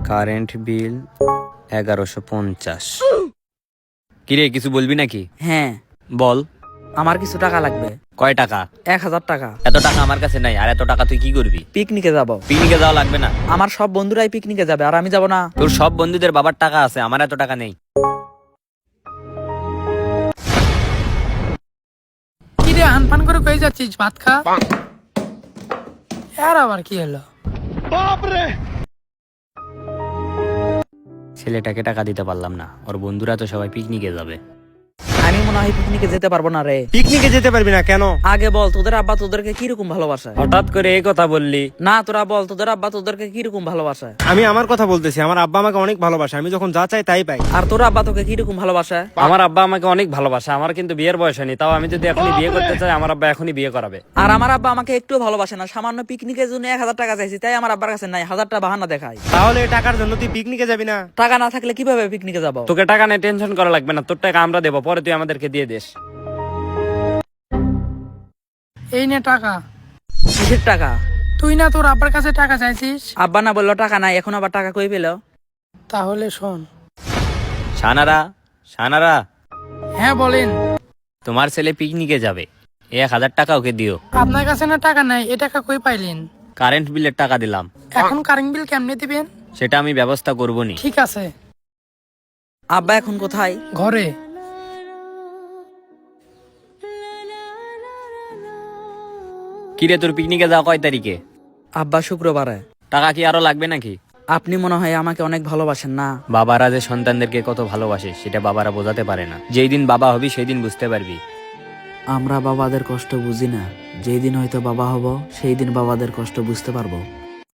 Current bill 1150। কিরে কিছু বলবি নাকি? হ্যাঁ, বল। আমার কিছু টাকা লাগবে। কয় টাকা? 1000 টাকা। এত টাকা আমার কাছে নাই। আর এত টাকা তুই কি করবি? পিকনিকে যাব। পিকনিকে যাওয়া লাগবে না। আমার সব বন্ধুরাই পিকনিকে যাবে আর আমি যাব না। তোর সব বন্ধুদের বাবার টাকা আছে, আমার এত টাকা নেই। কি রে হানপান করে কই যাচ্ছিস? ভাত খা। আর আবার কি হলো? ছেলেটাকে টাকা দিতে পারলাম না, ওর বন্ধুরা তো সবাই পিকনিকে যাবে। আমি মনে হয় পিকনিকে যেতে পারবো না রে। পিকনিকে যেতে পারবি না কেন? আগে বল তোদের আব্বা তোদেরকে কিরকম ভালোবাসে? হঠাৎ করে এই কথা বললি? না তোরা বল তোদের আব্বা তোদেরকে কিরকম ভালোবাসে? আমি আমার কথা বলতেছি, আমার আব্বা আমাকে অনেক ভালোবাসে, আমি যখন যা চাই তাই পাই। আর তোর আব্বা তোকে কিরকম ভালোবাসে? আমার আব্বা আমাকে অনেক ভালোবাসে, আমার কিন্তু বিয়ের বয়স হয়নি। তাও আমি যদি এখনই বিয়ে করতে চাই, আমার আব্বা এখনই বিয়ে করাবে। আর আমার আব্বা আমাকে একটু ভালোবাসে না। সামান্য পিকনিকের জন্য 1000 টাকা চাইছি, তাই আমার আব্বার কাছে নাই। 1000 টাকা বাহানা দেখায়। তাহলে এই টাকার জন্য তুই পিকনিকে যাবি না? টাকা না থাকলে কিভাবে পিকনিকে যাব? তোকে টাকা নিয়ে টেনশন করা লাগবে না, তোর টাকা আমরা দেবো, পরে তুই আমাদেরকে দিয়ে দিস। এই নে টাকা। কিসের টাকা? তুই না তোর আব্বার কাছে টাকা চাইছিস? আব্বা না বললো টাকা নাই, এখন আবার টাকা কই পেল? তাহলে শোন। সানারা, সানারা, হ্যাঁ বলেন। তোমার ছেলে পিকনিকে যাবে, 1000 টাকা ওকে দিও। আপনার কাছে না টাকা নাই, এ টাকা কই পাইলেন? কারেন্ট বিলের টাকা দিলাম, এখন কারেন্ট বিল কেমনে দিবেন? সেটা আমি ব্যবস্থা করবো নি। ঠিক আছে। আব্বা এখন কোথায়? ঘরে। কিরে তোর পিকনিকে যাওয়া কয় তারিখে? আব্বা শুক্রবারে। টাকা কি আরো লাগবে নাকি? আপনি মনে হয় আমাকে অনেক ভালোবাসেন না? বাবারা যে সন্তানদেরকে কত ভালোবাসে সেটা বাবারা বোঝাতে পারে না। যেই দিন বাবা হবি সেই দিন বুঝতে পারবি। আমরা বাবাদের কষ্ট বুঝি না। যেই দিন হয়তো বাবা হব সেই দিন বাবাদের কষ্ট বুঝতে পারবো।